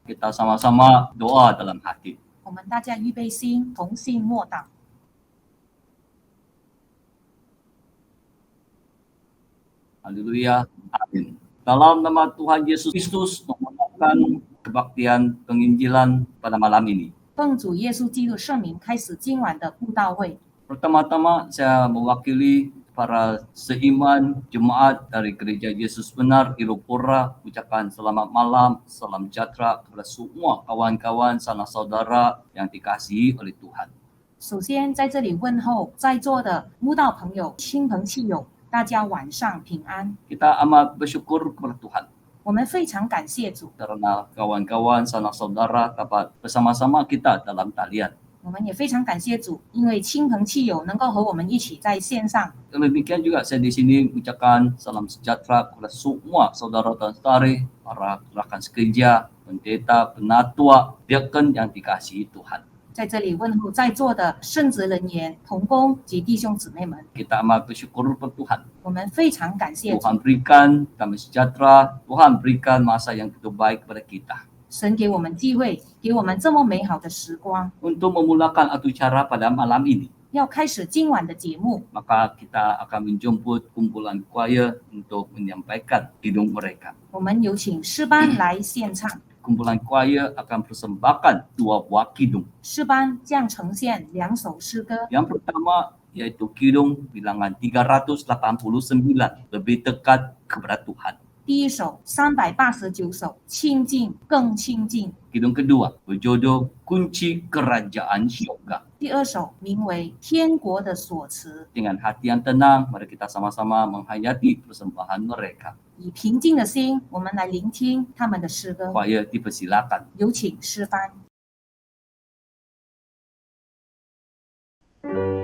Kita sama-sama doa dalam hati. 我们大家预备心，同心默祷。 Haleluya. Amin. Dalam nama Tuhan Yesus Kristus, memulakan kebaktian penginjilan pada malam ini. 奉主耶稣基督圣名，开始今晚的布道会。 Pertama-tama saya mewakili para seiman jemaat dari Gereja Yesus Benar Ilupura ucapkan selamat malam, salam sejahtera kepada semua kawan-kawan sanak saudara yang dikasihi oleh Tuhan. 首先在这里问候在座的慕道朋友、亲朋戚友，大家晚上平安。 Kita amat bersyukur kepada Tuhan 我们非常感谢主， karena kawan-kawan sanak saudara dapat bersama-sama kita dalam talian. 我们也非常感谢主，因为亲朋戚友能够和我们一起在线上。 Demikian juga saya di sini ucapkan salam sejahtera kepada semua saudara dan saudari, para rekan sekerja, pendeta, penatua, diakon yang dikasihi Tuhan. 在这里问候在座的圣职人员、同工及弟兄姊妹们， Kita amat bersyukur kepada Tuhan. 我们非常感谢主， Tuhan berikan damai sejahtera, Tuhan berikan masa yang begitu baik kepada kita. 神给我们机会，给我们这么美好的时光， Untuk memulakan acara pada malam ini, 要开始今晚的节目。 maka kita akan menjemput kumpulan choir untuk menyampaikan hidung mereka. 我们有请诗班来献唱， Kumpulan choir akan persembahkan 2 buah kidung. 诗班将呈现2首诗歌。 Yang pertama yaitu kidung bilangan 389, lebih dekat kepada Tuhan. 第一首389首，亲近更亲近。 Kidung kedua berjudul Kunci Kerajaan Syurga. 第二首名为天国的锁匙。 Dengan hati yang tenang, mari kita sama-sama menghayati persembahan mereka. 以平静的心，我们来聆听他们的诗歌。 Choir dipersilakan. 有请诗班。Hallelujah.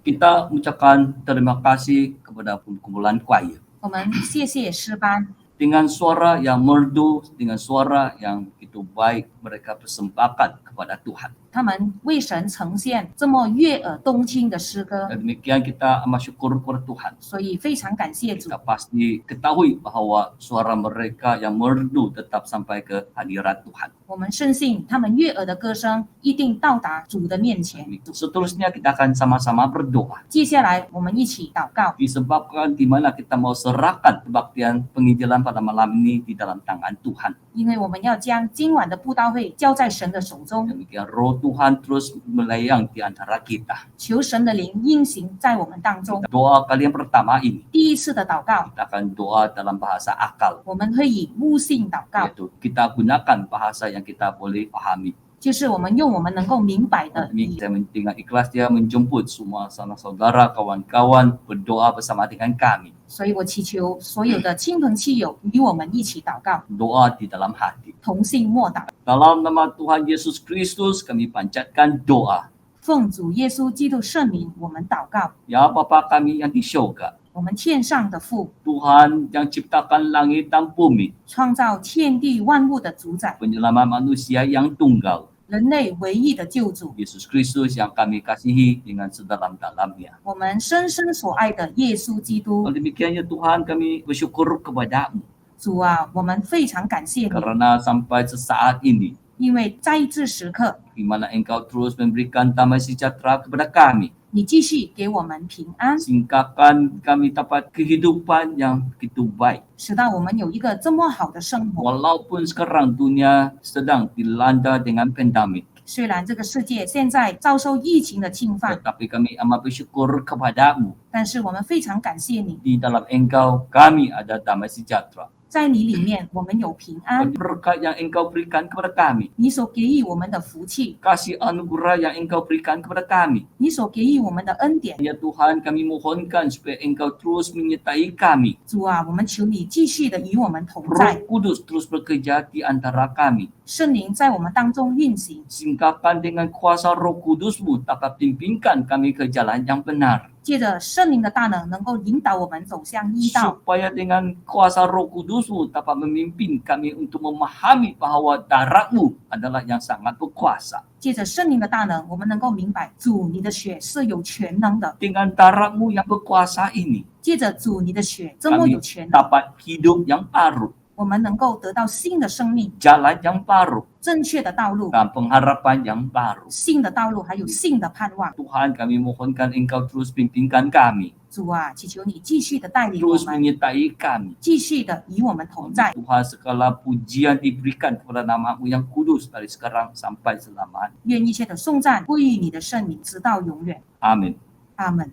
Kita mengucapkan terima kasih kepada kumpulan choir. 我们谢谢诗班， Dengan suara yang merdu, dengan suara yang begitu baik, mereka persembahkan kepada Tuhan. 他们为神呈现这么悦耳动听的诗歌， Dan demikian kita amat syukur kepada Tuhan. 所以非常感谢主 Kita。pasti ketahui bahwa suara mereka yang merdu tetap sampai ke hadirat Tuhan. 我们深信他们悦耳的歌声一定到达主的面前。 Seterusnya kita akan sama-sama berdoa. 接下来我们一起祷告， Disebabkan di mana kita mau serahkan kebaktian penginjilan pada malam ini di dalam tangan Tuhan. 因为我们要将今晚的布道会交在神的手中， Demikian roh Tuhan terus melayang di antara kita. 求神的灵运行在我们当中。 Doa kali yang pertama ini, 第一次的祷告， kita akan doa dalam bahasa akal. 我们会以悟性祷告， Yaitu kita gunakan bahasa yang kita boleh pahami. 就是我们用我们能够明白的 Ini 语。 saya dengan ikhlas dia menjemput semua saudara, kawan-kawan berdoa bersama dengan kami. 所以我祈求所有的亲朋戚友与我们一起祷告， Doa di dalam hati. 同心默祷， Dalam nama Tuhan Yesus Kristus kami panjatkan doa. 奉主耶稣基督圣名，我们祷告。 Ya Bapa kami yang di surga, 我们天上的父， Tuhan yang ciptakan langit dan bumi, 创造天地万物的主宰， penyelamat manusia yang tunggal, 人类唯一的救主， Yesus Kristus yang kami kasihi dengan sedalam-dalamnya. 我们深深所爱的耶稣基督。 Oleh demikiannya Tuhan kami bersyukur kepada-Mu 主啊，我们非常感谢你， karena sampai sesaat ini 因为在这时刻， di mana Engkau terus memberikan damai sejahtera kepada kami, 你继续给我们平安， sehinggakan kami dapat kehidupan yang begitu baik. 使到我们有一个这么好的生活。 Walaupun sekarang dunia sedang dilanda dengan pandemik, 虽然这个世界现在遭受疫情的侵犯， tetapi kami amat bersyukur kepada-Mu. 但是我们非常感谢你， Di dalam Engkau kami ada damai sejahtera. 在你里面我们有平安， Berkat yang Engkau berikan kepada kami, 你所给予我们的福气， kasih anugerah yang Engkau berikan kepada kami. 你所给予我们的恩典。 Ya Tuhan, kami mohonkan supaya Engkau terus menyertai kami. 主啊，我们求你继续的与我们同 Roh 在， Kudus terus bekerja di antara kami. 圣灵在我们当中运行， Singkapkan dengan kuasa Roh Kudus-Mu dapat pimpinkan kami ke jalan yang benar. 借着圣灵的大能，能够引导我们走向义道。 Supaya dengan kuasa Roh Kudus-Mu dapat memimpin kami untuk memahami bahwa darah-Mu adalah yang sangat berkuasa. 借着圣灵的大能，我们能够明白主你的血是有全能的。 Dengan darah-Mu yang berkuasa ini, 借着主你的血这么 kami 有全能， dapat hidup yang baru, 我们能够得到新的生命、 jalan yang baru, 正确的道路、 dan pengharapan yang baru. 新的道路，还有新的盼望。 Tuhan, kami mohonkan Engkau terus pimpinkan kami, 主啊，祈求你继续的带领我 terus 们， menyertai kami. 继续的与我们同在。 Tuhan, segala pujian diberikan kepada nama-Mu yang kudus dari sekarang sampai selamanya. 愿一切的颂赞归于你的圣名，直到永远。 Amin. 阿门。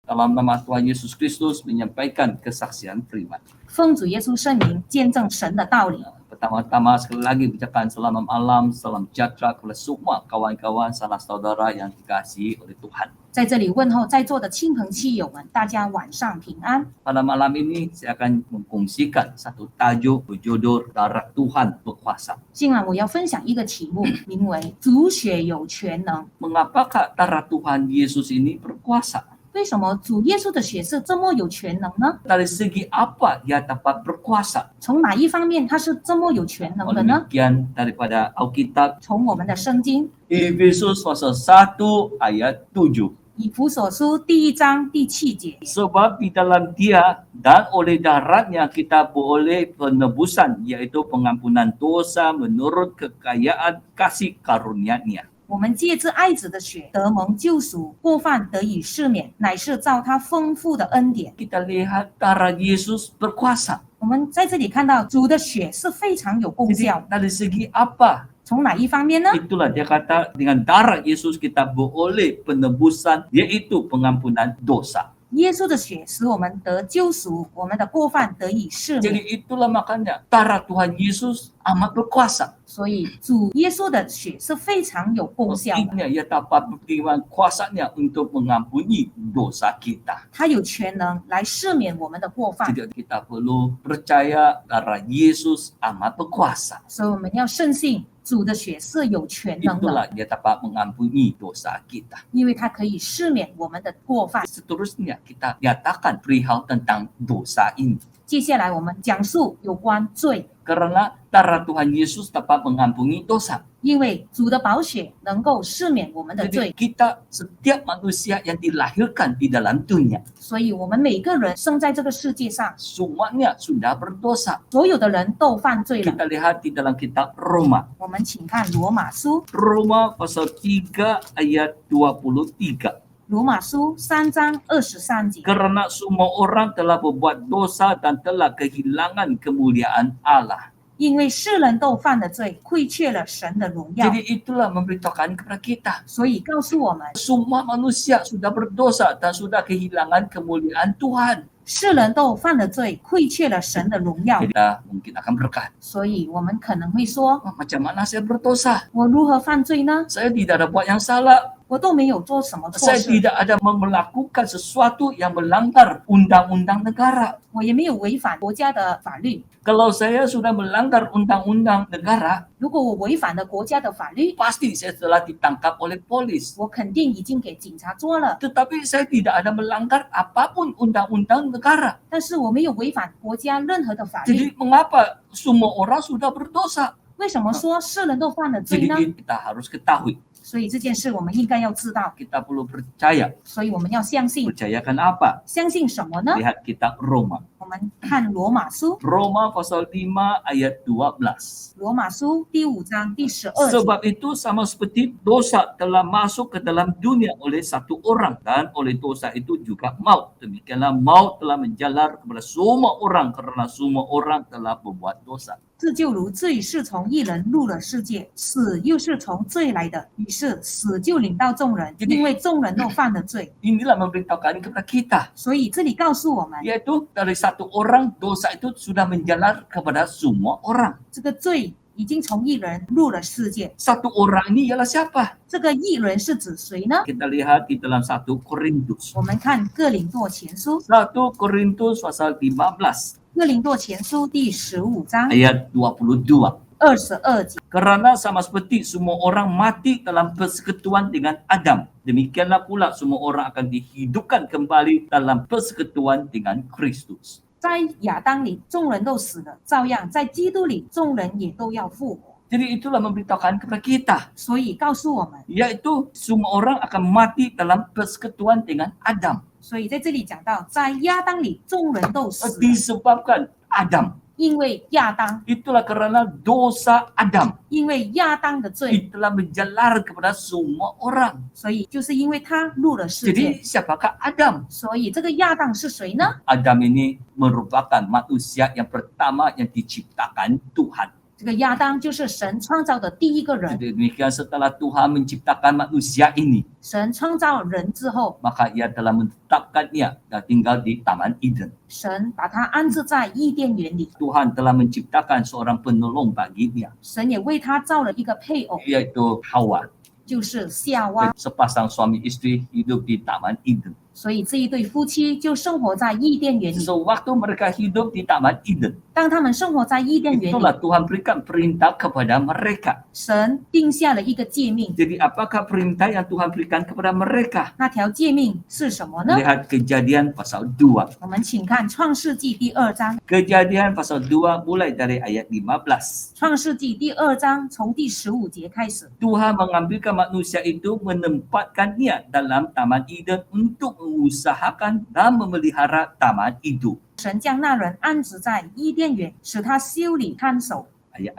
Dalam nama Tuhan Yesus Kristus menyampaikan kesaksian firman. 奉主耶稣圣名见证神的道理。 Pertama-tama sekali lagi ucapkan selamat malam, salam sejahtera kepada semua kawan-kawan, sanak saudara yang dikasihi oleh Tuhan. 在这里问候在座的亲朋戚友们，大家晚上平安。 Pada malam ini saya akan mengkongsikan satu tajuk berjudul Darah Tuhan Berkuasa. 今晚我要分享一个题目，名为“主血有全能 Mengapakah darah Tuhan Yesus ini berkuasa?”。为什么主耶稣的血是这么有全能呢？ Dari segi apa dia dapat berkuasa? 从哪一方面它是这么有全能的 Oleh 呢？ demikian daripada Alkitab 从我们的圣经 Efesus pasal 1 ayat 7. 以弗所书第1章第7节， Sebab di dalam dia dan oleh darahnya kita beroleh penebusan, yaitu pengampunan dosa menurut kekayaan kasih karunia-Nya. 我们借着爱子的血得蒙救赎，过犯得以赦免，乃是照他丰富的恩典。 Kita lihat darah Yesus berkuasa. 我们在这里看到主的血是非常有功 Jadi 效， dari segi apa? 从哪一方面呢？ Itulah dia kata dengan darah Yesus kita beroleh penebusan, yaitu pengampunan dosa. 耶稣的血使我们得救赎，我们的过犯得以赦免。 Jadi itulah makanya darah Tuhan Yesus amat berkuasa. 所以主耶稣的血是非常有功效的， Intinya ia dapat buktikan kuasanya untuk mengampuni dosa kita. 他有全能来赦免我们的过犯， Jadi kita perlu percaya darah Yesus amat berkuasa. 所以我们要深信主的血是有全能的， Itulah dia dapat mengampuni dosa kita. 因为他可以赦免我们的过犯。 Seterusnya kita nyatakan perihal tentang dosa ini. 接下来我们讲述有关罪， Karena darah Tuhan Yesus dapat mengampuni dosa. 因为主的宝血能够赦免我们的 Jadi 罪， kita setiap manusia yang dilahirkan di dalam dunia, 所以我们每个人生在这个世界上， semuanya sudah berdosa. 所有的人都犯罪了。 Kita lihat di dalam kitab Roma. 我们请看罗马书， Roma pasal 3 ayat 23. 罗马书3章23节， Karena semua orang telah berbuat dosa dan telah kehilangan kemuliaan Allah. 因为世人都犯了罪，亏缺了神的荣耀， Jadi itulah memberitahukan kepada kita. 所以告诉我们， Semua manusia sudah berdosa dan sudah kehilangan kemuliaan Tuhan. 世人都犯了罪，亏缺了神的荣耀。 Kita mungkin akan berkata, 所以我们可能会说， macam mana saya berdosa? 我如何犯罪呢？ Saya tidak ada buat yang salah. 我都没有做什么错 Saya 事， tidak ada melakukan sesuatu yang melanggar undang-undang negara. 我也没有违反国家的法律。 Kalau saya sudah melanggar undang-undang negara, 如果我违反了国家的法律， pasti saya telah ditangkap oleh polis. 我肯定已经给警察捉了。 Tetapi saya tidak ada melanggar apapun undang-undang negara. 但是我没有违反国家任何的法律。 Jadi mengapa semua orang sudah berdosa? 为什么说世人都犯了罪 Jadi 呢？ kita harus ketahui. 所以这件事我们应该要知道， Kita perlu percaya. 所以我们要相信。 Percayakan apa? 相信什么呢？ Lihat kitab Roma. 我们看罗马书， Roma pasal 5 ayat 12. 罗马书第5章第12节。 Sebab itu sama seperti dosa telah masuk ke dalam dunia oleh satu orang dan oleh dosa itu juga maut. Demikianlah maut telah menjalar kepada semua orang karena semua orang telah berbuat dosa. 这就如罪是从一人入了世界，死又是从罪来的，于是死就领到众人，因为众人都犯了罪。 Inilah memberitahukan kepada kita. 所以这里告诉我们， Yaitu dari satu orang dosa itu sudah menjalar kepada semua orang. 这个罪已经从一人入了世界。 Satu orang ini ialah siapa? 这个一人是指谁呢？ Kita lihat di dalam 1 Korintus. 我们看哥林多前书， 1 Korintus pasal 15哥林多前书第15章 ayat 22. 22节。 Kerana sama seperti semua orang mati dalam persekutuan dengan Adam, demikianlah pula semua orang akan dihidupkan kembali dalam persekutuan dengan Kristus. 在亚当里，众人都死了，照样在基督里，众人也都要复活。 Jadi itulah memberitahukan kepada kita, 所以告诉我们， yaitu semua orang akan mati dalam persekutuan dengan Adam. 所以在这里讲到，在亚当里，众人都死了， Disebabkan Adam. 因为亚当， Itulah kerana dosa Adam 因为亚当的罪， telah menjalar kepada semua orang. 所以就是因为他入了世界。 Jadi siapakah Adam? 所以这个亚当是谁呢？ Adam ini merupakan manusia yang pertama yang diciptakan Tuhan. 这个亚当就是神创造的第一个人。 Jadi demikian setelah Tuhan menciptakan manusia ini, 神创造人之后， maka ia telah menetapkannya dan tinggal di Taman Eden. 神把他安置在伊甸园里， Tuhan telah menciptakan seorang penolong baginya, 神也为他造了一个配偶， yaitu Hawa. 就是夏娃。 Sepasang suami istri hidup di Taman Eden. 所以这一对夫妻就生活在伊甸园里。 Sewaktu mereka hidup di Taman Eden, 当他们生活在伊甸园 itulah 里， Tuhan berikan perintah kepada mereka. 神定下了一个诫命。 Jadi apakah perintah yang Tuhan berikan kepada mereka? 那条诫命是什么呢？ Lihat Kejadian pasal 2. 我们请看创世纪第2章。 Kejadian pasal 2 mulai dari ayat 15. 创世纪第2章从第15节开始， Tuhan mengambilkan manusia itu menempatkannya dalam Taman Eden untuk mengusahakan dan memelihara taman itu. 神将那人安置在伊甸园，使他修理看守。 Ayat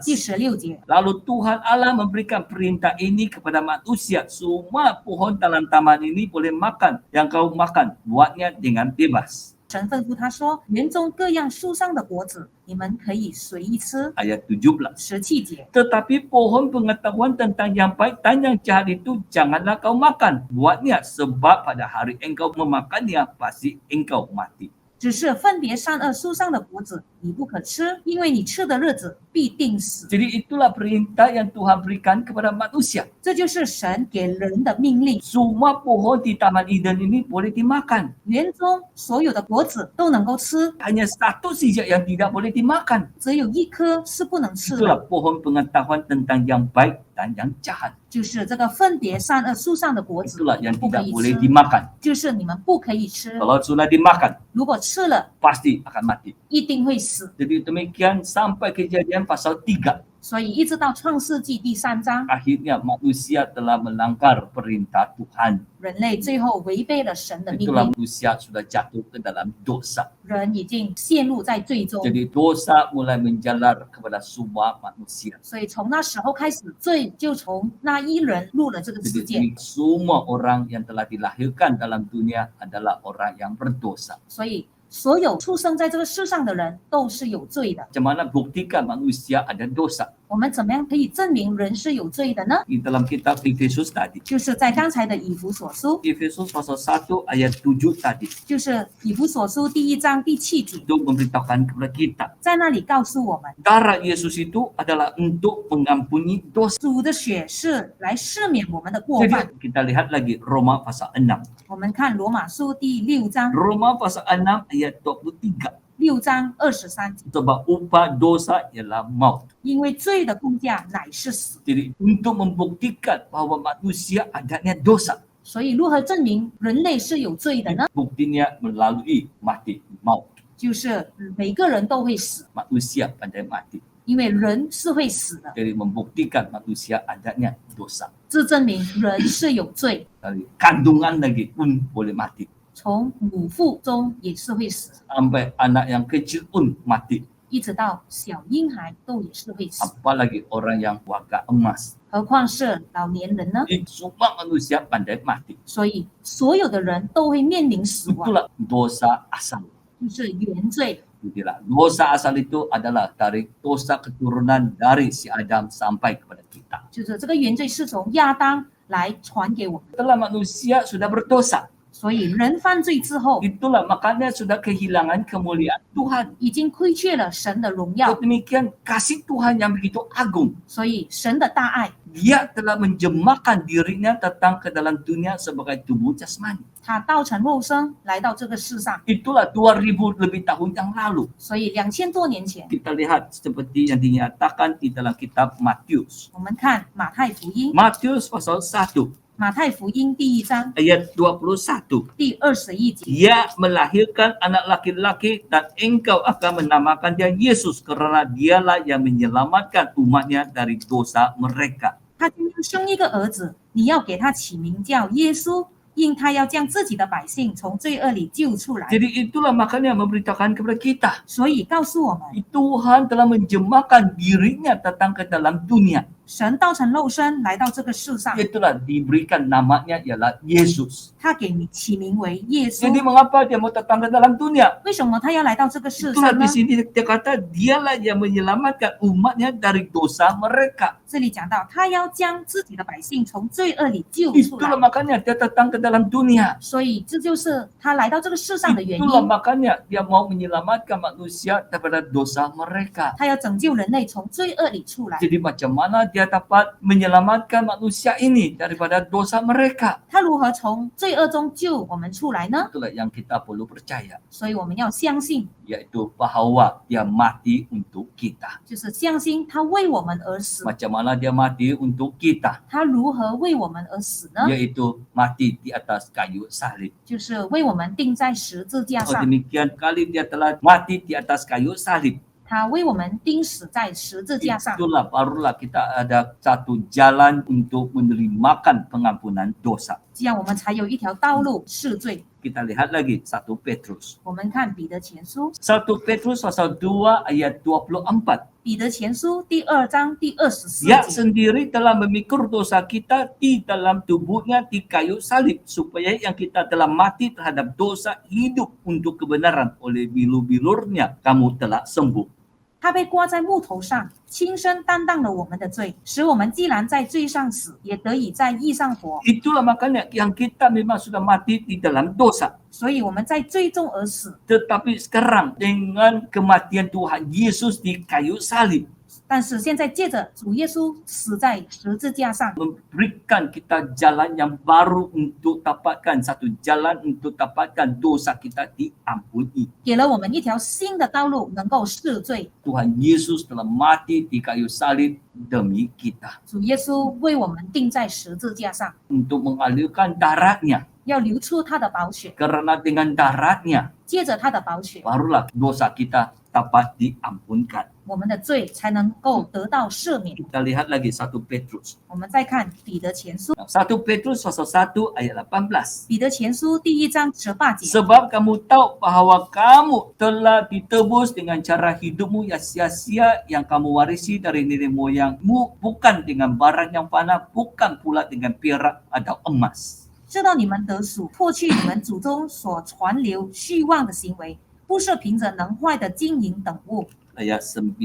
第16. 16节， Lalu Tuhan Allah memberikan perintah ini kepada manusia. Semua pohon dalam taman ini boleh makan. Yang kau makan, buatnya dengan bebas. 神吩咐他说：“园中各样树上的果子，你们可以随意吃。 Ayat 17. ” 17节， Tetapi pohon pengetahuan tentang yang baik dan yang jahat itu janganlah kau makan. Buatnya sebab pada hari engkau memakannya pasti engkau mati. 只是分别善恶树上的果子你不可吃，因为你吃的日子必定死。 Jadi itulah perintah yang Tuhan berikan kepada manusia. 这就是神给人的命令。 Semua pohon di Taman Eden ini boleh dimakan. 园中所有的果子都能够吃， Hanya satu saja yang tidak boleh dimakan. 只有一颗是不能吃 Itulah 的， pohon pengetahuan tentang yang baik dan yang jahat. 就是这个分别善恶树上的果子 Itulah yang 不可 tidak 以 boleh 吃， dimakan. 就是你们不可以吃。 Kalau sudah dimakan, 如果吃了， pasti akan mati. 一定会死。 Jadi demikian sampai kejadian pasal 3. 所以一直到创世纪第3章， Akhirnya manusia telah melanggar perintah Tuhan. 人类最后违背了神的命 Itulah 令， manusia sudah jatuh ke dalam dosa. 人已经陷入在罪中。 Jadi dosa mulai menjalar kepada semua manusia. 所以从那时候开始，罪就从那一人入了这个世 Jadi 界。 semua orang yang telah dilahirkan dalam dunia adalah orang yang berdosa. 所以所有出生在这个世上的人都是有罪的。 Macam mana buktikan manusia ada dosa? 我们怎么样可以证明人是有罪的呢？ Di dalam kitab Efesus tadi. 就是在刚才的以弗所书， Efesus pasal 1 ayat 7 tadi. 就是以弗所书第1章第7节， Itu memberitahukan kepada kita. 在那里告诉我们， Darah Yesus itu adalah untuk mengampuni dosa. 主的血是来赦免我们的过犯。 Jadi kita lihat lagi Roma pasal 6. 我们看罗马书第6章， Roma pasal 6 ayat 23. 6章23节， Sebab upah dosa ialah maut. 因为罪的工价乃是死， Jadi untuk membuktikan bahwa manusia adanya dosa. 所以如何证明人类是有罪的呢？ Buktinya melalui mati maut. 就是每个人都会死， Manusia pandai mati. 因为人是会死的， Jadi membuktikan manusia adanya dosa. 这证明人是有罪。 Dari kandungan lagi pun boleh mati. 从母腹中也是会死， Sampai anak yang kecil pun mati. 一直到小婴孩都也是会死， Apalagi orang yang wagak emas. 何况是老年人呢？ Jadi semua manusia pandai mati. 所以所有的人都会面临死亡， Itulah dosa asal. 就是原罪。 Itulah. Dosa asal itu adalah dari dosa keturunan dari si Adam sampai kepada kita. 就是这个原罪是从亚当来传给我们， Setelah manusia sudah berdosa, 所以人犯罪之后， itulah makanya sudah kehilangan kemuliaan Tuhan. 已经亏缺了神的荣耀， Demikian kasih Tuhan yang begitu agung. 所以神的大爱， Dia telah menjemakan dirinya datang ke dalam dunia sebagai tubuh jasmani. 他道成肉身来到这个世上， Itulah 2000 lebih tahun yang lalu. 所以2000多年前， Kita lihat seperti yang dinyatakan di dalam kitab Matius. 我们看马太福音， Matius pasal 1马太福音第1章 ayat 21. 第21节， Dia melahirkan anak laki-laki dan engkau akan menamakan dia Yesus karena dialah yang menyelamatkan umatnya dari dosa mereka. 他将要生一个儿子，你要给他起名叫耶稣，因他要将自己的百姓从罪恶里救出来。 Jadi itulah makanya memberitakan kepada kita. 所以告诉我们， Tuhan telah menjemakan dirinya datang ke dalam dunia. 神道成肉身来到这个世上， Itulah diberikan namanya ialah Yesus. 他给你起名为耶 Jadi 稣。 mengapa dia mau datang ke dalam dunia? 为什么他要来到这个世 Itulah 上呢 di？ sini dia kata dialah yang menyelamatkan umatnya dari dosa mereka. 这里讲到，他要将自己的百姓从罪恶里救出 Itulah 来， makanya dia datang ke dalam dunia. 所以这就是他来到这个世上的原 Itulah 因。 makanya dia mau menyelamatkan manusia daripada dosa mereka. 他要拯救人类从罪恶里出来。 Jadi macam mana dia dapat menyelamatkan manusia ini daripada dosa mereka? 他如何从罪恶中救我们出来呢？ Itulah yang kita perlu percaya, 所以我们要相信， yaitu bahwa dia mati untuk kita. 就是相信他为我们而死。 Macam mana dia mati untuk kita? 他如何为我们而死呢？ Yaitu mati di atas kayu salib. 就是为我们钉在十字架 Oh, 上， demikian kali dia telah mati di atas kayu salib. 他为我们钉死在十字架上。 Itulah barulah kita ada satu jalan untuk menerimakan pengampunan dosa. 这样我们才有一条道路赦罪。 Kita lihat lagi 1 Petrus. 我们看彼得前书， 1 Petrus pasal 2 ayat 24. 彼得前书第2章第24 Dia 节， sendiri telah memikul dosa kita di dalam tubuhnya di kayu salib supaya yang kita telah mati terhadap dosa hidup untuk kebenaran oleh bilur-bilurnya kamu telah sembuh. 他被挂在木头上，亲身担当了我们的罪，使我们既然在罪上死，也得以在义上活。 Itulah makanya yang kita memang sudah mati di dalam dosa. 所以我们在罪中而死， Tetapi sekarang dengan kematian Tuhan Yesus di kayu salib, 但是现在借着主耶稣死在十字架上， memberikan kita jalan yang baru untuk dapatkan satu jalan untuk dapatkan dosa kita diampuni. 给了我们一条新的道路，能够赦罪。 Tuhan Yesus telah mati di kayu salib demi kita 主耶稣为我们钉在十字架上， untuk mengalirkan darahnya. 要流出他的宝血， Karena dengan darahnya 借着他的宝血， barulah dosa kita dapat diampunkan. 我们的罪才能够得到赦免。 Kita lihat lagi 1 Petrus. 我们再看彼得前书， 1 Petrus pasal 1 ayat 18. 彼得前书第1章18节， Sebab kamu tahu bahwa kamu telah ditebus dengan cara hidupmu yang sia-sia yang kamu warisi dari nenek moyangmu, bukan dengan barang yang fana, bukan pula dengan perak atau emas. 知道你们得赎，脱去你们祖宗所传流虚妄的行为，不是凭着能坏的金银等物。 Ayat 19.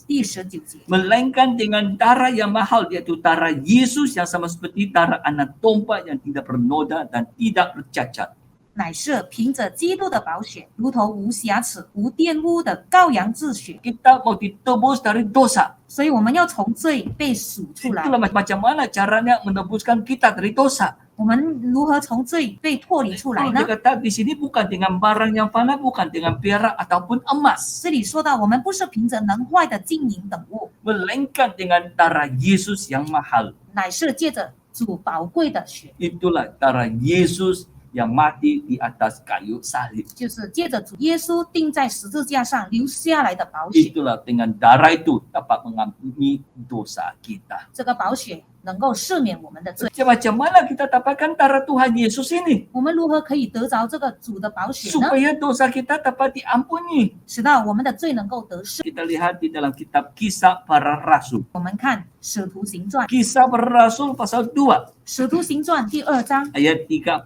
第19节， Melainkan dengan darah yang mahal, yaitu darah Yesus yang sama seperti darah anak domba yang tidak bernoda dan tidak bercacat. 乃是凭着基督的宝血，如同无瑕疵、无玷污的羔羊之血。 Kita mau ditebus dari dosa. 所以我们要从罪被赎出来。 Itulah macam mana caranya menebuskan kita dari dosa. 我们如何从罪被脱离出来 Kalau 呢？ dia kata di sini bukan dengan barang yang fana, bukan dengan perak ataupun emas, 这里说到，我们不是凭着能坏的金银等物， melainkan dengan darah Yesus yang mahal. 乃是借着主宝贵的血， Itulah darah Yesus yang mati di atas kayu salib. 就是借着主耶稣钉在十字架上流下来的宝血。 Itulah dengan darah itu dapat mengampuni dosa kita. 这个宝血能够赦免我们的罪。 Macam mana kita dapatkan darah Tuhan Yesus ini? 我们如何可以得着这个主的宝血呢？ Supaya dosa kita dapat diampuni. 使到我们的罪能够得赦。 Kita lihat di dalam kitab Kisah Para Rasul. 我们看《使徒行传》，《 Kisah Para Rasul pasal 2使徒行传》第2章 ayat 38.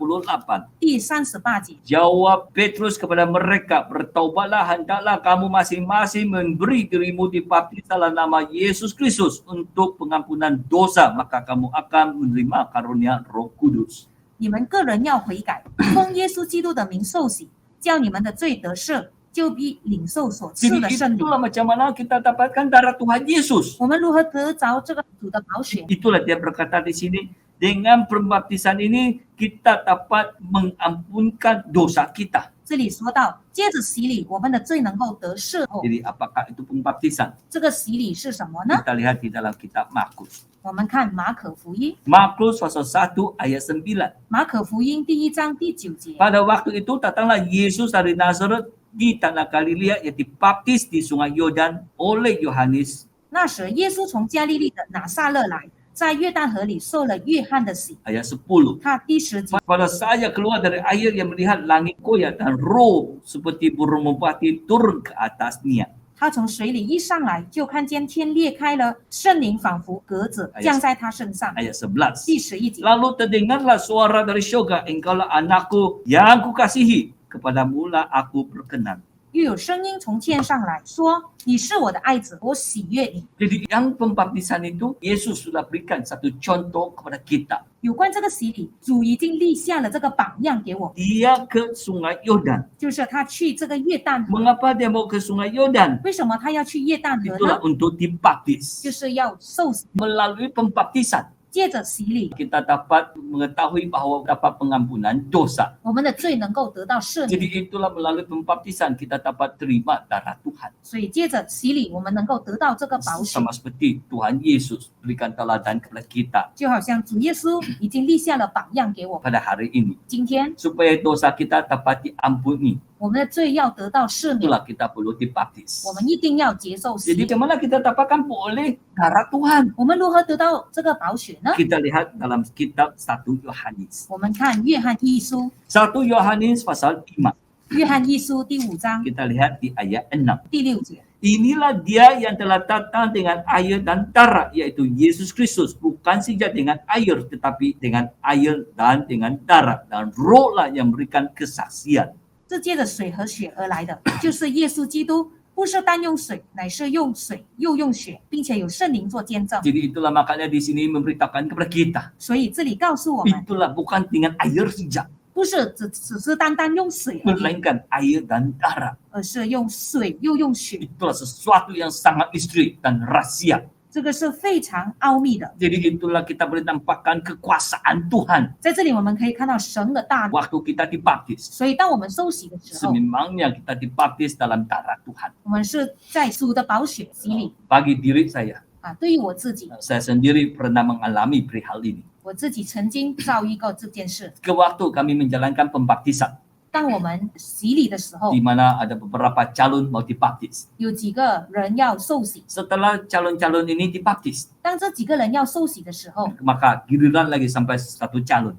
第38节。 Jawab Petrus kepada mereka, bertaubatlah, hendaklah kamu masing-masing memberi dirimu dibaptis dalam nama Yesus Kristus untuk pengampunan dosa, maka kamu akan menerima karunia Roh Kudus. 你们个人要悔改，奉耶稣基督的名受洗，叫你们的罪得赦，就必领受所赐 Jadi 的圣灵。 itulah macam mana kita dapatkan darah Tuhan Yesus. 我们如何得着这个主的宝血？ Itulah dia berkata di sini, dengan pembaptisan ini kita dapat mengampunkan dosa kita. 这里说到，接着洗礼，我们的罪能够得赦后。 Jadi apakah itu pembaptisan? 这个洗礼是什么呢？ Kita lihat di dalam kitab Markus. 我们看马可福音， Markus pasal 1 ayat 9. 马可福音第1章第9节。 Pada waktu itu datanglah Yesus dari Nazaret di tanah Galilea yang dibaptis di sungai Yordan oleh Yohanes. 那时，耶稣从加利利的拿撒勒来，在约旦河里受了约翰的洗。 Ayat 10. 他第10节， Pada saya keluar dari air yang melihat langit koyak dan roh seperti burung merpati turun ke atasnya. 他从水里一上来，就看见天裂开了，圣灵仿佛鸽子降在他身上。 Ayat 11. 第11节， Lalu terdengarlah suara dari syurga, engkaulah anakku yang kukasihi, kepadamulah aku berkenan. 又有声音从天上来说：“你是我的爱子，我喜悦你。 Jadi yang pembaptisan itu Yesus sudah berikan satu contoh kepada kita. ”有关这个洗礼，主已经立下了这个榜样给我， Dia ke sungai Yordan. 就是他去这个约旦河。 Mengapa dia mau ke sungai Yordan? 为什么他要去约旦河 Itulah 呢？ untuk dibaptis. 就是要受洗， Melalui pembaptisan 借着洗礼， kita dapat mengetahui bahwa dapat pengampunan dosa. 我们的罪能够得到赦免。 Jadi itulah melalui pembaptisan kita dapat terima darah Tuhan. 所以借着洗礼，我们能够得到这个宝血， Sama seperti Tuhan Yesus berikan teladan kepada kita 就好像主耶稣已经立下了榜样给我们。 pada hari ini. 今天 Supaya dosa kita dapat diampuni. 我们的罪要得到赦免， Itulah kita perlu dibaptis. 我们一定要接受洗 Jadi 礼。 bagaimana kita dapatkan oleh darah Tuhan? 我们如何得到这个宝血呢？ Kita lihat dalam kitab 1 Yohanes. 我们看约翰一书， 1 Yohanes pasal 5. 约翰一书第5章 Kita lihat di ayat 6. 第6节。 Inilah dia yang telah datang dengan air dan darah, yaitu Yesus Kristus. Bukan saja dengan air, tetapi dengan air dan dengan darah. Dan rohlah yang memberikan kesaksian. 是借着水和血而来的，就是耶稣基督。不是单用水，乃是用水又用血，并且有圣灵做见证。 Jadi itulah makanya di sini memberitakan kepada kita. 所以这里告诉我们， Itulah bukan dengan air saja, 不是只是单单用水而已， melainkan air dan darah. 而是用水又用血， Itulah sesuatu yang sangat misteri dan rahasia. 这个是非常奥秘的。 Jadi itulah kita boleh nampakkan kekuasaan Tuhan 在这里我们可以看到神的大能。 waktu kita dibaptis. 所以当我们受洗的时候， Sememangnya kita dibaptis dalam darah Tuhan. 我们是在主的宝血洗礼 Bagi diri saya 啊。对于我自己， sendiri pernah mengalami perihal ini. 我自己曾经遭遇过这件事。 Ke waktu kami menjalankan pembaptisan, 当我们洗礼的时候 di，mana ada beberapa calon mau dibaptis. 有几个人要受洗。 Setelah calon-calon ini dibaptis, 当这几个人要受洗的时候， maka giliran lagi sampai satu calon.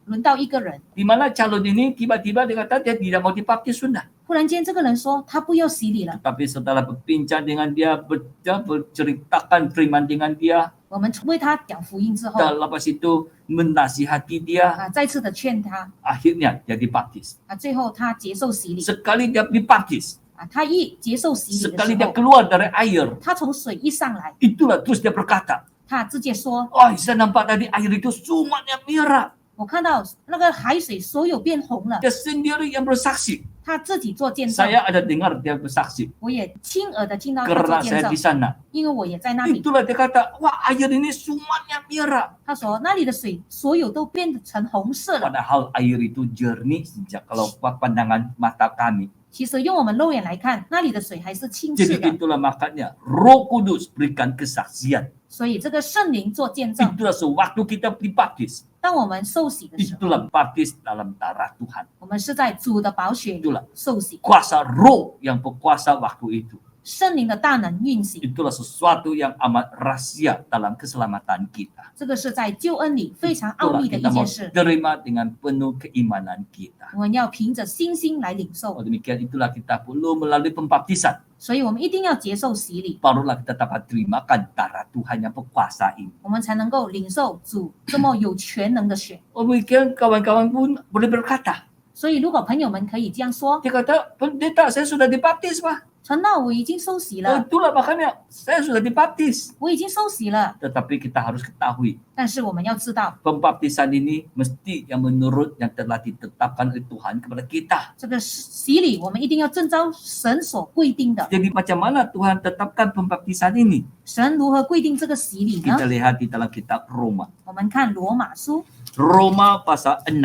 轮到一个人， Di mana calon ini tiba-tiba dikata dia tidak mau dibaptis sudah. 忽然间这个人说他不要洗礼了。 Tapi setelah berbincang dengan dia, berceritakan firman dengan dia, 我们为他讲福音之后 dan lepas itu menasihati dia, 啊，再次的劝他 akhirnya dia dibaptis. 啊，最后他接受洗礼 Sekali dia dibaptis, 啊，他一接受洗礼的 sekali 时 dia 候， keluar dari air, 他从水一上来， itulah terus dia berkata, 他直接说 oh saya nampak tadi air itu semuanya merah. 我看到那个海水所有变红了， Dia sendiri yang bersaksi. 他自己做见证， Saya ada dengar dia bersaksi 我也亲耳的听到他做 karena 见 saya 证 di，sana. 因为我也在那里。 Itulah dia kata, wah air ini semuanya merah. 他说那里的水所有都变成红色了。 Padahal air itu jernih sejak kalau pandangan mata kami. 其实用我们肉眼来看，那里的水还是清 Jadi 澈的。 itulah makanya Roh Kudus berikan kesaksian. 所以这个圣灵做见证。 Itulah sewaktu kita dibaptis. 当我们受洗的时候， Itulah baptis dalam darah Tuhan. 我们是在主的宝血里 Itulah 受洗， kuasa Roh yang berkuasa waktu itu. 圣灵的大能运行， Itulah sesuatu yang amat rahasia dalam keselamatan kita. 这个是在救恩里非常奥 Itulah 秘的一 kita mau 件事。 terima dengan penuh keimanan kita. 我们要凭着信心来领受 Oh,，demikian itulah kita perlu melalui pembaptisan. 所以我们一定要接受洗礼， Barulah kita dapat terimakan darah Tuhan yang berkuasa ini. 我们才能够领受主这么有全能的血。 Oh, demikian kawan-kawan pun boleh berkata. 所以，如果朋友们可以这样说 Dia kata, pendeta saya sudah dibaptis Pak. 陈道，我已经受洗 Oh, 了， itulah makanya saya sudah dibaptis. 我已经受洗了。 Tetapi kita harus ketahui, 但是我们要知道， pembaptisan ini mesti yang menurut yang telah ditetapkan oleh Tuhan kepada kita. 这个洗礼我们一定要遵照神所规定的。 Jadi macam mana Tuhan tetapkan pembaptisan ini? 神如何规定这个洗礼呢 Kita？lihat di dalam kitab Roma. 我们看罗马书， Roma pasal 6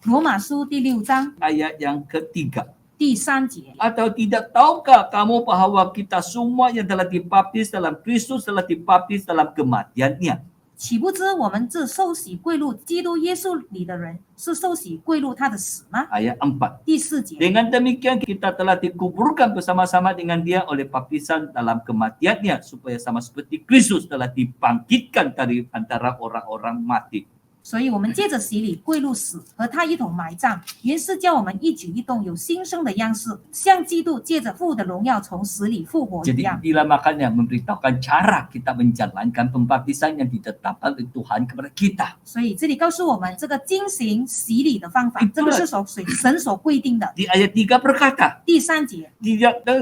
罗马书第6章 ayat yang ketiga. 第3节。 Atau tidak tahukah kamu bahwa kita semua yang telah dibaptis dalam Kristus telah dibaptis dalam kematiannya? 岂不知我们这受洗归入基督耶稣里的人，是受洗归入他的死吗？ Ayat 4. 第4节。 Dengan demikian kita telah dikuburkan bersama-sama dengan dia oleh baptisan dalam kematiannya supaya sama seperti Kristus telah dibangkitkan dari antara orang-orang mati. 所以，我们借着洗礼归入死，和他一同埋葬，原是叫我们一举一动有新生的样式，像基督借着父的荣耀从死里复活一 Jadi 样。 inilah makanya memberitahukan cara kita menjalankan pembaptisan yang ditetapkan oleh Tuhan kepada kita. 所以，这里告诉我们这个经行洗礼的方法，这个是神所规定的。 Di ayat 3 berkata, 第3节，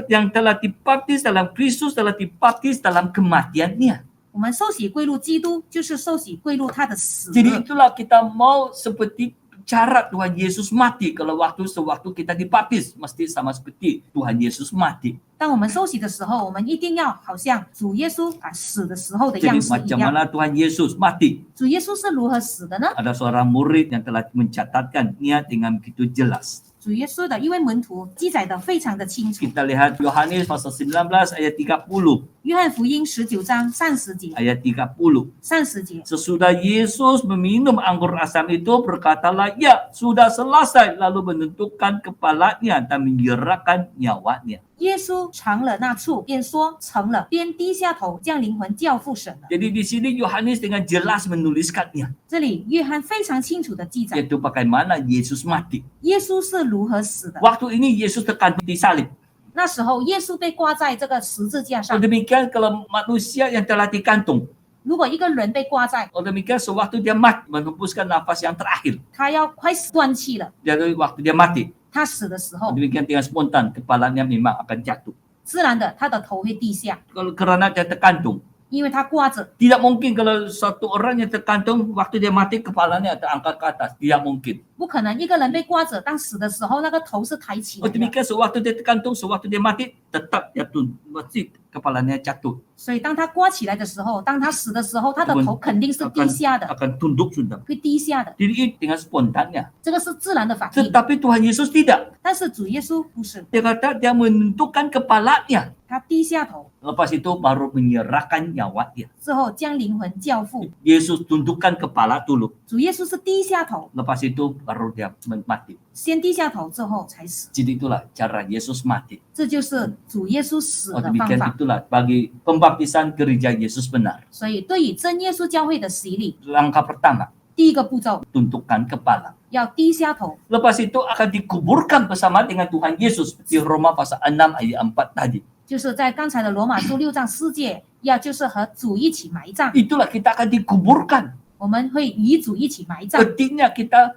yang telah dibaptis dalam Kristus telah dibaptis dalam kematiannya. 我们受洗归入基督，就是受洗归入他的死。 Jadi itulah kita mau seperti cara Tuhan Yesus mati. Kalau sewaktu kita dibaptis, mesti sama seperti Tuhan Yesus mati. 当我们受洗的时候，我们一定要好像主耶稣死的时候的样 Jadi 式一 macam 样。 mana Tuhan Yesus mati? 主耶稣是如何死的呢？ Ada seorang murid yang telah mencatatkannya dengan begitu jelas. 主耶稣的一位门徒记载的非常的清楚。 Kita lihat Yohanes pasal 19 ayat 30. 约翰福音19章30节， Ayat 30. 30节。 Sesudah Yesus meminum anggur asam itu, berkatalah, ya sudah selesai. Lalu menentukan kepalanya dan menyerahkan nyawanya. 耶稣尝了那醋，便说成了，便低下头，将灵魂交付神了。 Jadi di sini Yohanes dengan jelas menuliskannya. 这里约翰非常清楚的记载， Yaitu bagaimana Yesus mati. 耶稣是如何死的。 Waktu ini Yesus tekan disalib. 那时候，耶稣被挂在这个十字架上。 Demikian kalau manusia yang telah digantung. 如果一个人被挂在， Demikian sewaktu dia mati, menghembuskan nafas yang terakhir. 他要快断气了， Jadi waktu dia mati, 他死的时候， demikian dengan spontan kepalanya memang akan jatuh. 自然的他的头会低下， Kalau kerana dia tergantung. 因为他挂着。 Tidak mungkin kalau satu orang yang tergantung waktu dia mati kepalanya terangkat ke atas. Tidak mungkin. 不可能一个人被挂着，当死的时候那个头是抬起 Oh 来的。 demikian sewaktu dia tergantung, sewaktu dia mati tetap jatuh. Mesti kepalanya jatuh. 所以当他挂起来的时候，当他死的时候，他的头肯定是低下的， akan tunduk sudah. 会低下的， Jadi ini dengan spontannya. 这个是自然的反应。 Tetapi Tuhan Yesus tidak. 但是主耶稣不是， Dia kata dia menundukkan kepalanya. 他低下头 Lepas itu baru menyerahkan nyawa dia. 之后将灵魂交付。 Yesus tundukkan kepala dulu. 主耶稣是低下头， Lepas itu baru dia mati. 先低下头之后才死， Jadi itulah cara Yesus mati. 这就是主耶稣死 Oh 的方 demikian 法。 itulah bagi pembaptisan gereja Yesus benar. 所以对于真耶稣教会的洗礼， Langkah pertama, 第一个步骤 tundukkan kepala. 要低下头， Lepas itu akan dikuburkan bersama dengan Tuhan Yesus seperti Roma pasal 6 ayat 4 tadi. 就是在刚才的罗马书6章4节，要就是和主一起埋葬， Itulah kita akan dikuburkan. 我们会与主一起埋葬， Artinya kita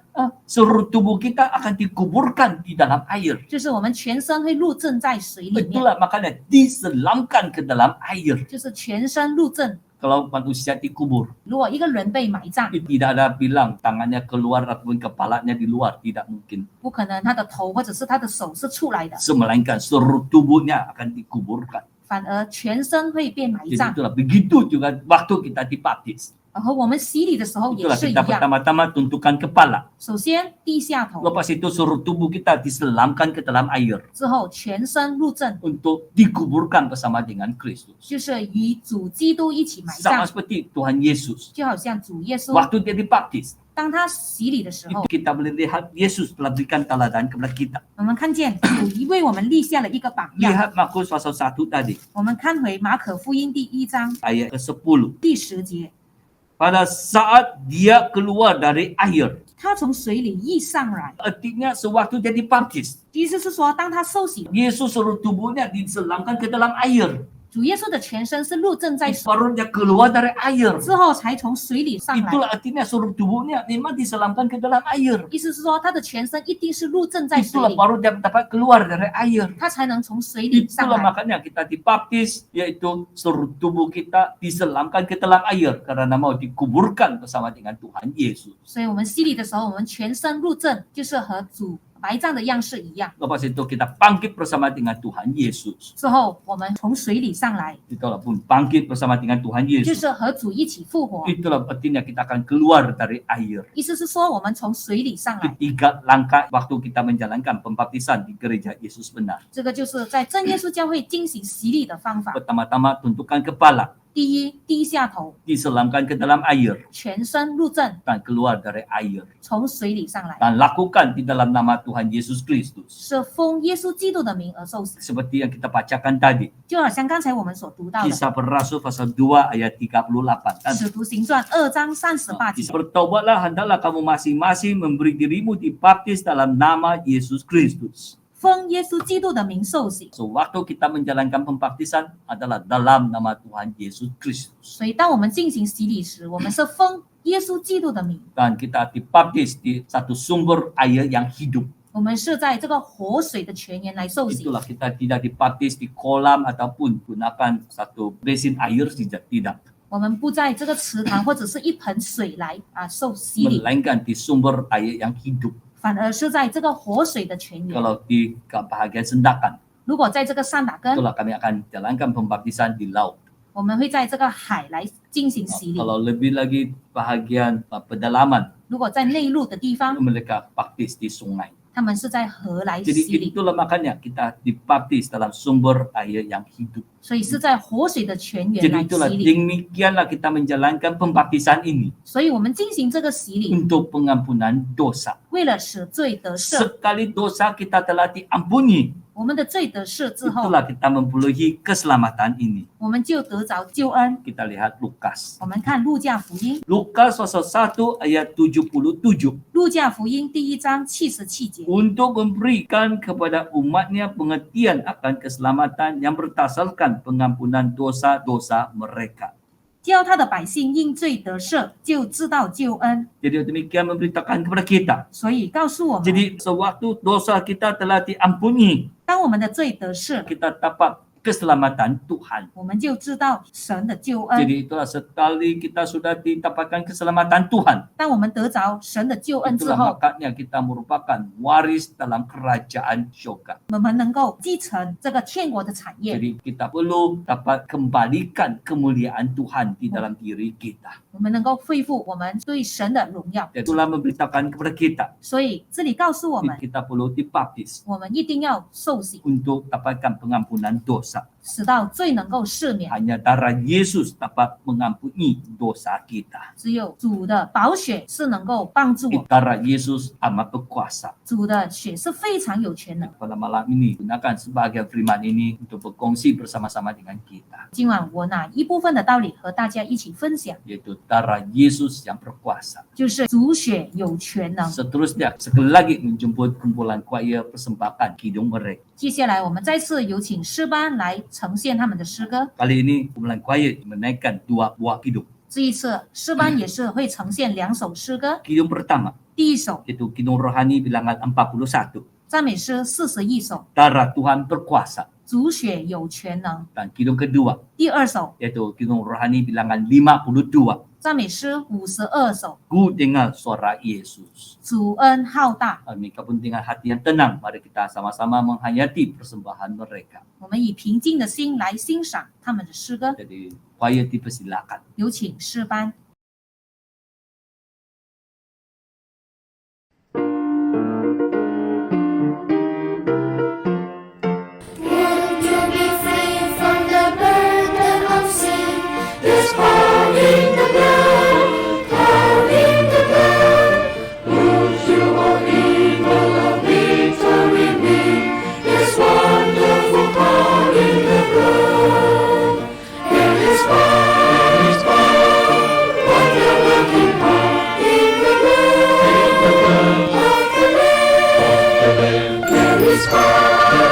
seluruh tubuh kita akan dikuburkan di dalam air. 就是我们全身会入浸在水里面， Itulah makanya diselamkan ke dalam air. 就是全身入浸。 Kalau manusia dikubur, 如果一个人被埋葬， tidak ada bilang tangannya keluar ataupun kepalanya di luar, tidak mungkin. 不可能他的头或者是他的手是出来的， Melainkan seluruh tubuhnya akan dikuburkan. 反而全身会被埋 Jadi 葬。 itulah begitu juga waktu kita dibaptis. 和我们洗礼的时候也 Itulah 是一 kita 样， pertama-tama tundukkan kepala. 首先低下头， Lepas itu seluruh tubuh kita diselamkan ke dalam air 之后全身入浸， untuk dikuburkan bersama dengan Kristus. 就是与主基督一起埋 Sama 葬， seperti Tuhan Yesus. 就好像主耶稣， Waktu dia dibaptis, 当他洗礼的时候 itu，kita boleh lihat Yesus telah berikan teladan kepada kita. 我们看见主为我们立下了一个榜样。 Lihat Markus pasal 1 tadi, 我们看回马可福音第1章 ayat ke-10. 第10节， Pada saat dia keluar dari air, 他从水里一上来， artinya sewaktu dia dibaptis, 意思是说，当他受洗， Yesus seluruh tubuhnya diselamkan ke dalam air. 主耶稣的全身是入浸在水 Baru dia keluar dari air. 之后，才从水里上来。 Itulah artinya seluruh tubuhnya memang diselamkan ke dalam air. 意思是说，他的全身一定是入浸在水 Itulah 里， baru dia dapat keluar dari air. 他才能从水里上 Itulah 来。 makanya kita dibaptis, yaitu seluruh tubuh kita diselamkan ke dalam air karena mau dikuburkan bersama dengan Tuhan Yesus. 所以我们洗礼的时候，我们全身入浸，就是和主埋葬的样式一样。 Lepas itu kita bangkit bersama dengan Tuhan Yesus. 之后，我们从水里上来， Itulah pun bangkit bersama dengan Tuhan 就 Yesus. 是和主一起复活。 Itulah artinya kita akan keluar dari air. 意思是说，我们从水里上来， Tiga langkah waktu kita menjalankan pembaptisan di gereja Yesus benar. 这个就是在真耶稣教会进行洗礼的方法。 Pertama-tama tundukkan kepala, 第一，低下头， diselamkan ke dalam air 全身入浸， dan keluar dari air. 从水里上来， Dan lakukan di dalam nama Tuhan Yesus Kristus. 是奉耶稣基督的名而受洗， Seperti yang kita bacakan tadi. 就好像刚才我们所读到的《 Kisah Rasul pasal 2 ayat 38. Kan? 使徒行传》2章38节。 Bertobatlah hendaklah kamu masing-masing memberi dirimu dibaptis dalam nama Yesus Kristus. 奉耶稣基督的名受洗， Sewaktu kita menjalankan pembaptisan adalah dalam nama Tuhan Yesus Kristus. 所以当我们进行洗礼时，我们是奉耶稣基督的名， Dan kita dibaptis di satu sumber air yang hidup. 我们是在这个活水的泉源来受洗。 Itulah kita tidak dibaptis di kolam ataupun gunakan satu basin air tidak. 我们不在这个池塘或者是一盆水来受洗礼， Melainkan di sumber air yang hidup. 反而是在这个活水的泉源。 Kalau di bahagian Sendakan, 如果在这个上打根， itulah kami akan jalankan pembaptisan di laut. 我们会在这个海来进行洗礼。 Kalau lebih lagi bahagian pedalaman, 如果在内陆的地方， mereka baptis di sungai. 他们是在河来 Jadi 洗礼， itulah makanya kita dibaptis dalam sumber air yang hidup. 所以是在活水的泉源 Jadi 来 itulah 洗礼。 demikianlah kita menjalankan pembaptisan ini 所以我们进行这个洗礼， untuk pengampunan dosa. 为了使罪得赦。 Sekali dosa kita telah diampuni, 我们的罪得赦之后， itulah kita memperoleh keselamatan ini. 我们就得着救恩。 Kita lihat Lukas. 我们看路加福音， Lukas pasal 1 ayat 77. 路加福音第1章77节， Untuk memberikan kepada umatnya pengertian akan keselamatan yang berdasarkan pengampunan dosa-dosa mereka. 叫他的百姓因罪得赦，就知道救恩。 Jadi demikian memberitakan kepada kita. 所以告诉我们， Jadi sewaktu dosa kita telah diampuni, 当我们的罪得赦， kita dapat keselamatan Tuhan. 我们就知道神的救恩。 Jadi itulah sekali kita sudah didapatkan keselamatan Tuhan, 当我们得着神的救恩之 itulah 后， makanya kita merupakan waris dalam kerajaan syurga. 我们能够继承这个天国的产业。 Jadi kita perlu dapat kembalikan kemuliaan Tuhan di dalam diri kita. 我们能够恢复我们对神的荣耀。 Dan itulah memberitakan kepada kita, 所以这里告诉我们， kita perlu dibaptis 我们一定要受洗， untuk dapatkan pengampunan dosa. 使到罪能够赦免。 Hanya darah Yesus dapat mengampuni dosa kita. 只有主的宝血是能够帮助我， Darah Yesus amat berkuasa. 主的血是非常有权能。 Pada malam ini, gunakan sebagian firman ini untuk berkongsi bersama-sama dengan kita. 今晚我拿一部分的道理和大家一起分享， Yaitu darah Yesus yang berkuasa. 就是主血有权能。 Seterusnya, sekali lagi menjemput kumpulan choir persembahkan kidung mereka. 接下来我们再次有请诗班来呈现他们的诗歌。 Kali ini kumpulan choir menaikkan 2 buah kidung. 这一次诗班也是会呈现2首诗歌， Kidung pertama, 第一首 yaitu kidung rohani bilangan 41. 赞美诗41首， Darah Tuhan berkuasa. 主血有权能。 Dan kidung kedua, 第二首 yaitu kidung rohani bilangan 52. 赞美诗52首， Ku dengar suara Yesus. 主恩浩大。 Demi kepentingan hati yang tenang, mari kita sama-sama menghayati persembahan mereka. 我们以平静的心来欣赏他们的诗歌， Jadi, choir dipersilakan. 有请诗班。 Would you be free from the burden of sin? There's power in the blood, power in the blood. Would you or evil a victory win? There's wonderful power in the blood. There is power, wonder-working power in the blood of the Lamb. There is power,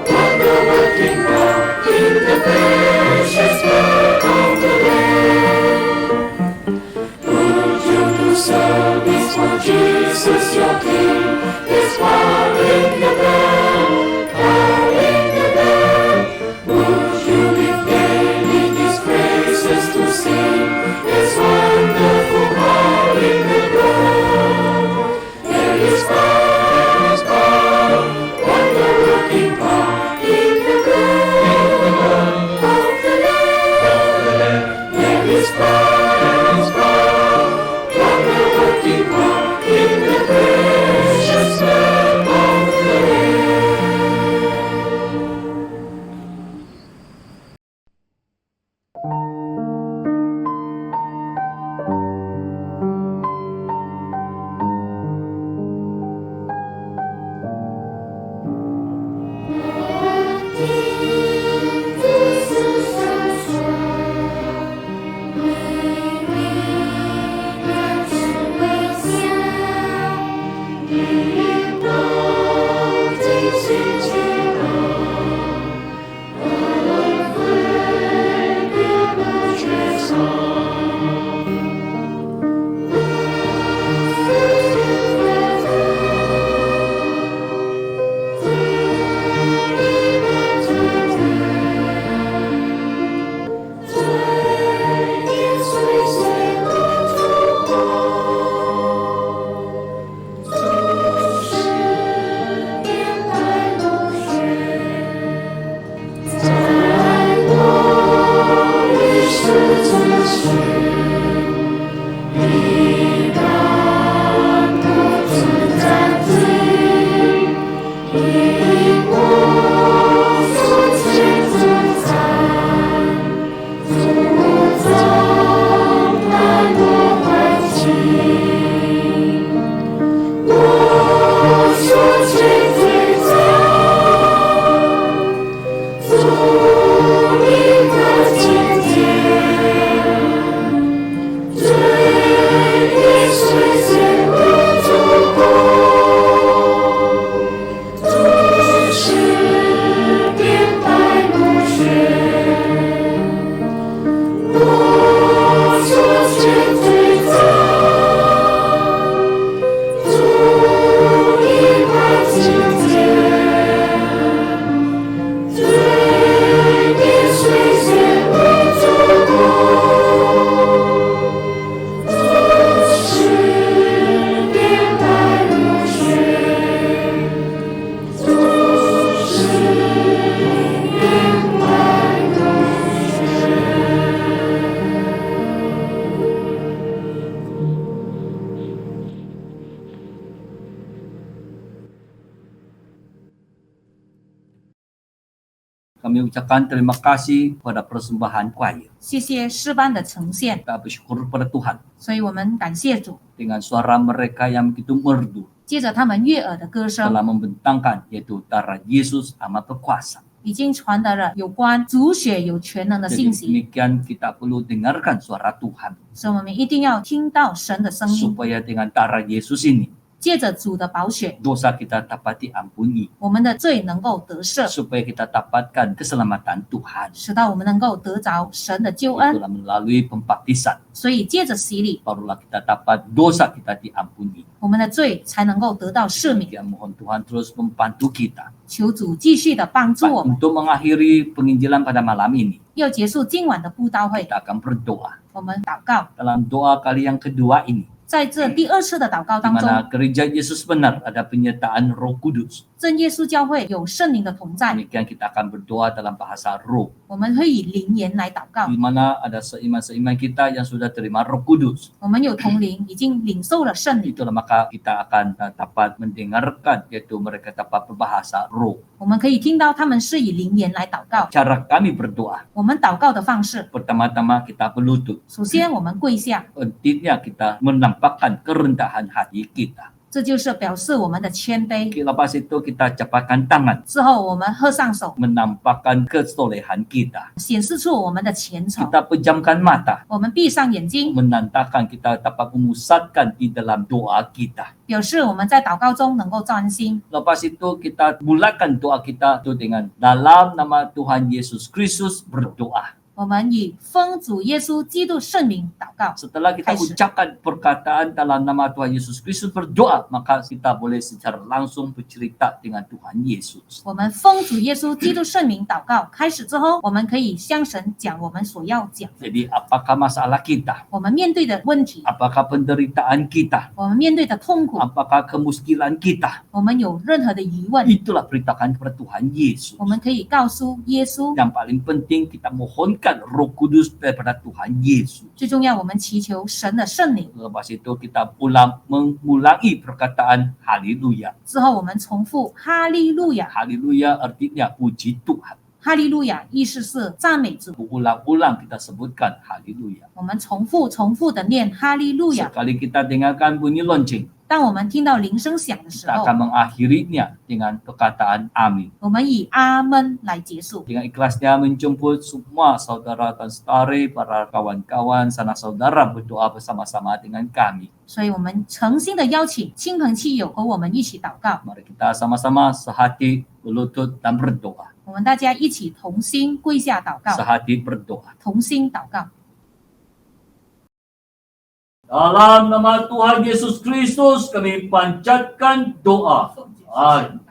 wonder-working power in the precious blood of the Lamb. Would you do service for Jesus your King? There's power in the blood, power in the blood. Would you live daily His praises to sing? There's wonderful power in the blood. There is power, wonder-working power in the blood ucapkan terima kasih pada persembahan choir. 谢谢诗班的呈现， Kita bersyukur pada Tuhan 所以我们感谢主。 dengan suara mereka yang begitu merdu 接着他们悦耳的歌声， telah membentangkan yaitu darah Yesus amat berkuasa. 已经传达了有关主血有全能的 Jadi 信息， demikian kita perlu dengarkan suara Tuhan 所以我们一定要听到神的声音。 supaya dengan darah Yesus ini 借着主的宝血， dosa kita dapat diampuni, 我们的罪能够得赦， supaya kita dapatkan keselamatan Tuhan. 使到我们能够得着神的救恩。 Itulah melalui pembaptisan 所以借着洗礼， barulah kita dapat dosa kita diampuni. 我们的罪才能够得到赦免。 Demikian mohon Tuhan terus membantu kita. 求主继续的帮助我们。 Untuk mengakhiri penginjilan pada malam ini, 要结束今晚的布道会， kita akan berdoa. 我们祷告。 Dalam doa kali yang kedua ini, 在这第二次的祷告 di 当中， mana gereja Yesus benar ada penyertaan Roh Kudus. 真耶稣教会有圣灵的同在， Demikian kita akan berdoa dalam bahasa Roh, 我们会以灵言来祷告 di。mana ada seiman-seiman kita yang sudah terima Roh Kudus. 我们有同灵，已经领受了圣灵， Itulah maka kita akan dapat mendengarkan, yaitu mereka dapat berbahasa Roh. 我们可以听到他们是以灵言来祷告。 Cara kami berdoa, 我们祷告的方式， pertama-tama kita berlutut. 首先我们跪下， Intinya kita menampakkan kerendahan hati kita. 这就是表示我们的谦卑。 Lepas itu kita capatkan tangan, 之后我们合上手， menampakkan kesolehan kita. 显示出我们的虔诚。 Kita pejamkan mata, 我们闭上眼睛， menandakan kita dapat memusatkan di dalam doa kita. 表示我们在祷告中能够专心。 Lepas itu kita mulakan doa kita itu dengan dalam nama Tuhan Yesus Kristus berdoa. 我们以奉主耶稣基督圣名祷告。 Setelah kita Kaisar. ucapkan perkataan dalam nama Tuhan Yesus Kristus berdoa, maka kita boleh secara langsung bercerita dengan Tuhan Yesus. 我们奉主耶稣基督圣名祷告开始之后，我们可以向神讲我们所要讲， Jadi apakah masalah kita? 我们面对的问题， Apakah penderitaan kita? 我们面对的痛苦， Apakah kemuskilan kita? 我们有任何的疑问， Itulah beritakan kepada Tuhan Yesus. 我们可以告诉耶稣。 Yang paling penting kita mohonkan Roh Kudus daripada Tuhan Yesus. 最重要，我们祈求神的圣灵。 Lepas itu kita mengulangi perkataan haleluya. 之后，我们重复哈利路亚。 Haleluya artinya puji Tuhan. 哈利路亚意思是赞美主。 Berulang-ulang kita sebutkan haleluya. 我们重复的念哈利路亚。 Sekali kita dengarkan bunyi lonceng, 当我们听到铃声响的时 kita 候， akan mengakhirinya dengan perkataan amin. 我们以阿门来结束。 Dengan ikhlasnya menjemput semua saudara dan saudari, para kawan-kawan, sanak saudara berdoa bersama-sama dengan kami. 所以我们诚心的邀请亲朋戚友和我们一起祷告， Mari kita sama-sama sehati berlutut dan berdoa. 我们大家一起同心跪下祷告， Sehati berdoa. 同心祷告。 Dalam nama Tuhan Yesus Kristus kami panjatkan doa. Amin.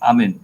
Amin.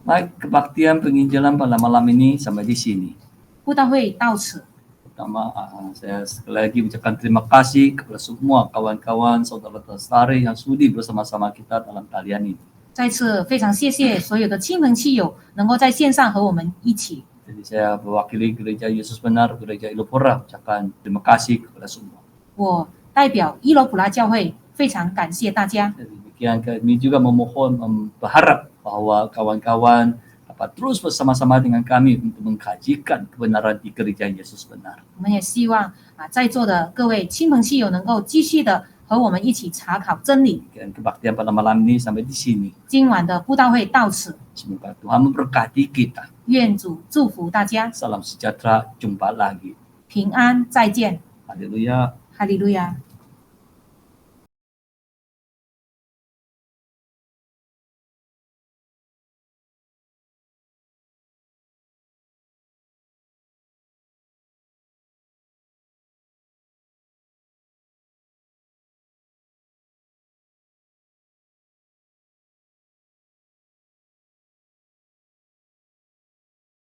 Baik, kebaktian penginjilan pada malam ini sampai di sini. 布道会到此， Pertama, saya sekali lagi ucapkan terima kasih kepada semua kawan-kawan, saudara lestari yang sudi bersama-sama kita dalam talian ini. 再次非常谢谢所有的亲朋戚友能够在线上和我们一起。 Jadi saya mewakili Gereja Yesus Benar, Gereja Ilupura, ucapkan terima kasih kepada semua. 我代表伊罗普拉教会非常感谢大家。 Demikian kami juga memohon, berharap bahwa kawan-kawan dapat terus bersama-sama dengan kami untuk mengkajikan kebenaran di Gereja Yesus Benar. 我们也希望在座的各位亲朋戚友能够继续的和我们一起查考真理。 Dan kebaktian pada malam ini sampai di sini. 今晚的布道会到此， Semoga Tuhan memberkati kita. 愿主祝福大家， Salam sejahtera, jumpa lagi. 平安，再见， Haleluya. 哈利路亚。